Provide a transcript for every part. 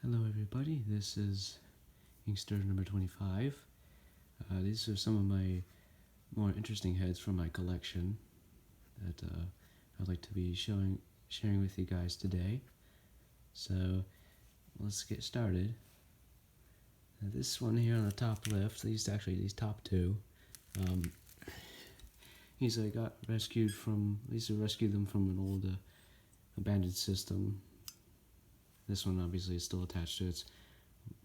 Hello everybody, this is Inkster number 25. These are some of my more interesting heads from my collection that I'd like to be sharing with you guys today. So let's get started. Now, this one here on the top left, these top two, these I got rescued from, I rescued them from an old abandoned system. This one obviously is still attached to its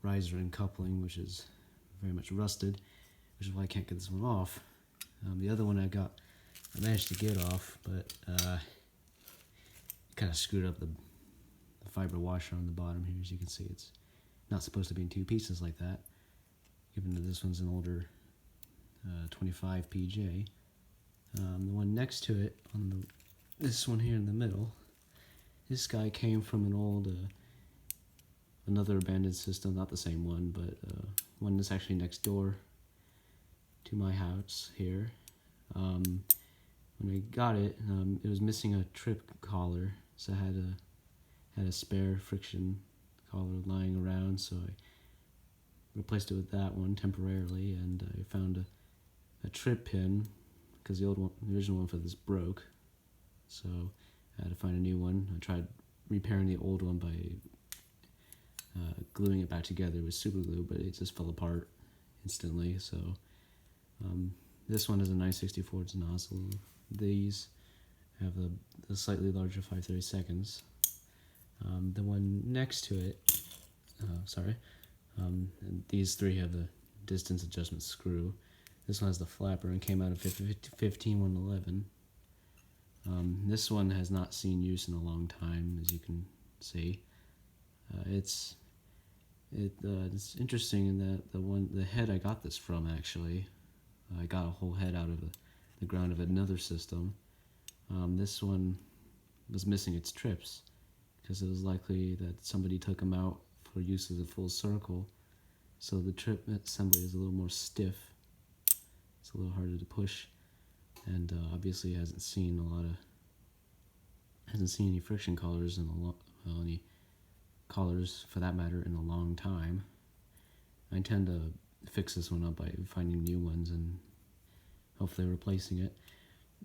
riser and coupling, which is very much rusted, which is why I can't get this one off. The other one I managed to get off, but kind of screwed up the fiber washer on the bottom here. As you can see, it's not supposed to be in two pieces like that, given that this one's an older 25 PJ. The one next to it, this one here in the middle, this guy came from an old another abandoned system, not the same one, but one that's actually next door to my house here. When I got it, it was missing a trip collar, so I had a spare friction collar lying around, so I replaced it with that one temporarily, and I found a trip pin, because the original one for this broke, so I had to find a new one. I tried repairing the old one by gluing it back together with super glue, but it just fell apart instantly. So this one is a 9/64 nozzle. These have the slightly larger 5/32. The one next to it, and these three have the distance adjustment screw. This one has the flapper and came out of 15111. This one has not seen use in a long time, as you can see. It's interesting in that the head I got this from, actually, I got a whole head out of the ground of another system. This one was missing its trips, because it was likely that somebody took them out for use as a full circle, so the trip assembly is a little more stiff. It's a little harder to push, and obviously hasn't seen any friction collars any collars for that matter in a long time. I intend to fix this one up by finding new ones and hopefully replacing it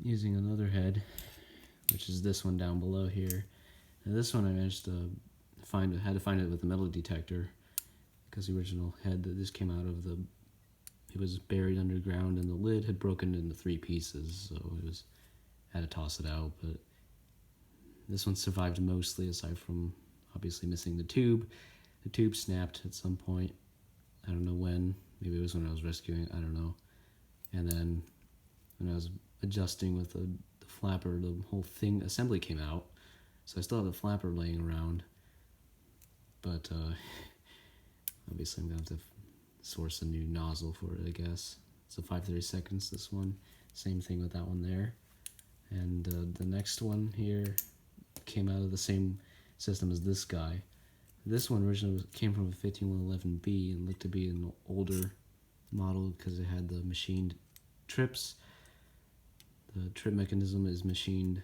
using another head, which is this one down below here. Now this one I managed to had to find it with a metal detector, because the original head that this came out of, it was buried underground and the lid had broken into 3 pieces, so had to toss it out. But this one survived mostly, aside from obviously missing the tube. The tube snapped at some point. I don't know when. Maybe it was when I was rescuing it. I don't know. And then when I was adjusting with the flapper, the whole thing assembly came out. So I still have the flapper laying around. But obviously I'm going to have to source a new nozzle for it, I guess. It's a 5/32, this one. Same thing with that one there. And the next one here came out of the same system as this guy. This one originally came from a 15111B and looked to be an older model because it had the machined trips. The trip mechanism is machined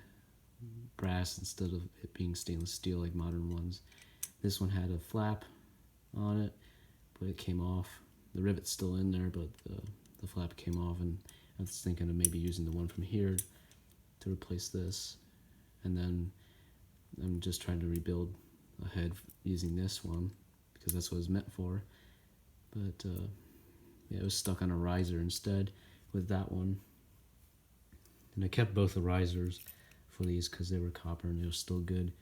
brass instead of it being stainless steel like modern ones. This one had a flap on it, but it came off. The rivet's still in there, but the flap came off, and I was thinking of maybe using the one from here to replace this. And then I'm just trying to rebuild a head using this one, because that's what it's meant for. But yeah, it was stuck on a riser instead with that one. And I kept both the risers for these because they were copper and they were still good.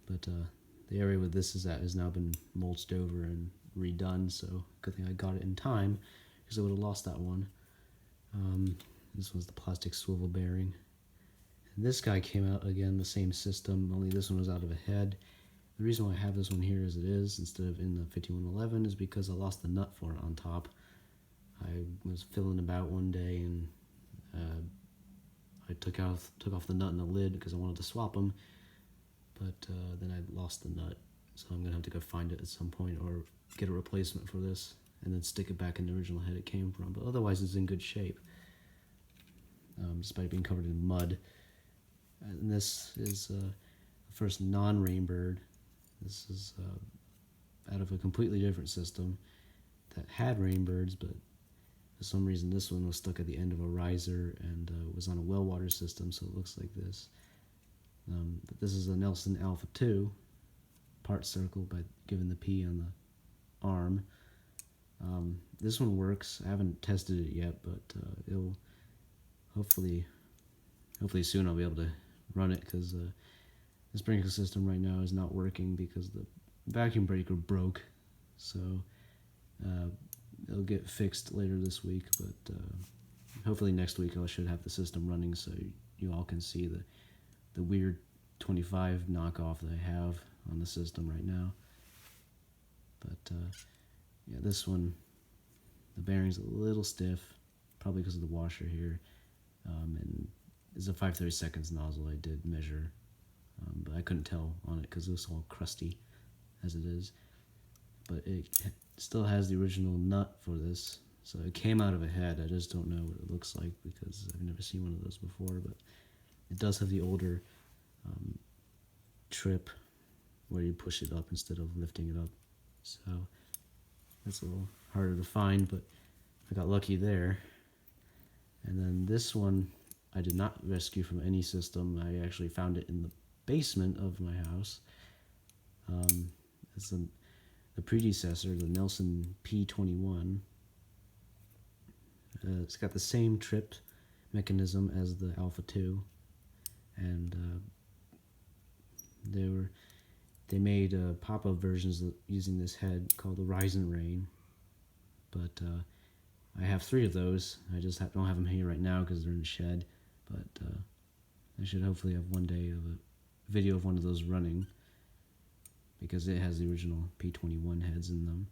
But the area where this is at has now been mulched over and redone, so good thing I got it in time, because I would have lost that one. This one's the plastic swivel bearing. And this guy came out again the same system, only this one was out of a head. The reason why I have this one here as it is instead of in the 5111 is because I lost the nut for it on top. I was filling about one day and I took off the nut and the lid because I wanted to swap them, but then I lost the nut, so I'm gonna have to go find it at some point or get a replacement for this and then stick it back in the original head it came from. But otherwise it's in good shape, despite being covered in mud. And this is the first non-rainbird. This is out of a completely different system that had rainbirds, but for some reason this one was stuck at the end of a riser and was on a well water system, so it looks like this. But this is a Nelson Alpha 2 part circle by giving the P on the arm. This one works. I haven't tested it yet, but it'll hopefully soon I'll be able to run it, because the sprinkler system right now is not working because the vacuum breaker broke. So it'll get fixed later this week, but hopefully next week I should have the system running so you all can see the weird 25 knockoff that I have on the system right now. But yeah, this one, the bearing's a little stiff, probably because of the washer here, and it's a 5/32 nozzle I did measure, but I couldn't tell on it because it was all crusty as it is. But it still has the original nut for this, so it came out of a head. I just don't know what it looks like because I've never seen one of those before, but it does have the older trip where you push it up instead of lifting it up, so that's a little harder to find, but I got lucky there. And then this one I did not rescue from any system. I actually found it in the basement of my house. It's the predecessor, the Nelson P21. It's got the same trip mechanism as the Alpha 2, and they made pop-up versions using this head called the Rise and Rain, but I have 3 of those. I just don't have them here right now because they're in the shed, but I should hopefully have one day of a video of one of those running, because it has the original P21 heads in them.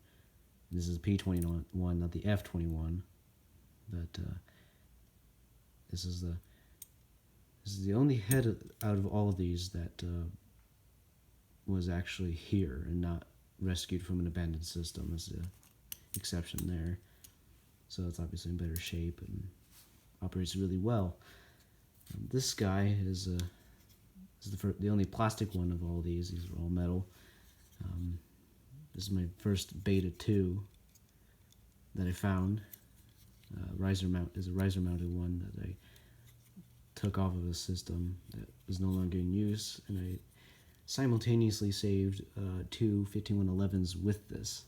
This is P21, not the F21, but this is the only head out of all of these that was actually here and not rescued from an abandoned system. That's the exception there. So it's obviously in better shape and operates really well. This guy is the only plastic one of all these. These are all metal. This is my first Beta 2 that I found. Riser mount is a riser mounted one that I took off of a system that was no longer in use, and I simultaneously saved 2 5111s with this.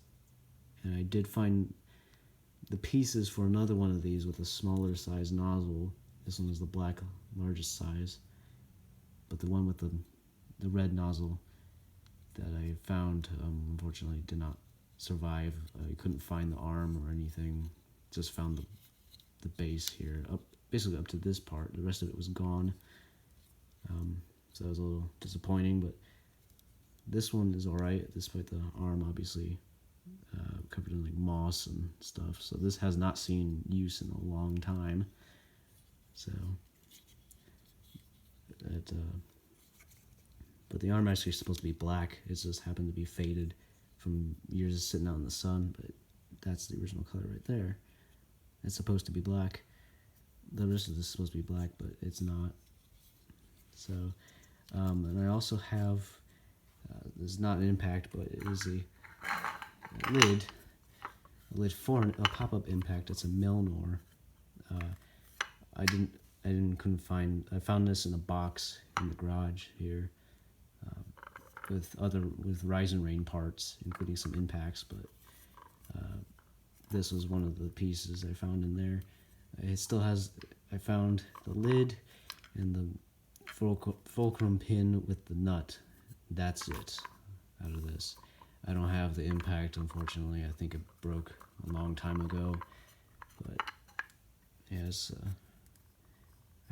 And I did find the pieces for another one of these with a smaller size nozzle. This one is the black largest size, but the one with the red nozzle that I found unfortunately did not survive. I couldn't find the arm or anything, just found the base here, basically up to this part. The rest of it was gone, so that was a little disappointing, but this one is alright despite the arm obviously covered in like moss and stuff. So this has not seen use in a long time, so but the arm actually is supposed to be black. It just happened to be faded from years of sitting out in the sun, but that's the original color right there. It's supposed to be black. The rest of this is supposed to be black, but it's not. So, and I also have, this is not an impact, but it is a lid for a pop-up impact. It's a Milnor. I couldn't find this in a box in the garage here, with Rise and Rain parts, including some impacts, but this was one of the pieces I found in there. It still has, I found the lid and the fulcrum pin with the nut. That's it out of this. I don't have the impact, unfortunately. I think it broke a long time ago, but yes,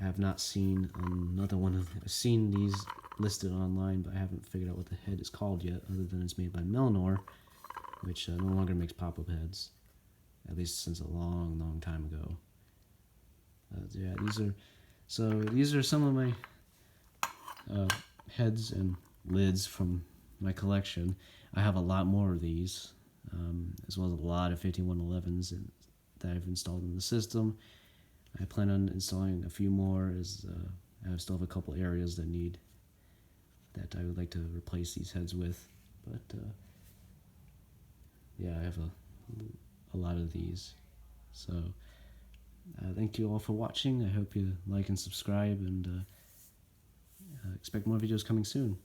I have not seen another one of. I've seen these listed online, but I haven't figured out what the head is called yet, other than it's made by Milnor, which no longer makes pop-up heads, at least since a long, long time ago. Yeah, these are some of my heads and lids from my collection. I have a lot more of these, as well as a lot of 5111s that I've installed in the system. I plan on installing a few more, as I still have a couple areas that I would like to replace these heads with. But yeah, I have a lot of these. So thank you all for watching. I hope you like and subscribe, and expect more videos coming soon.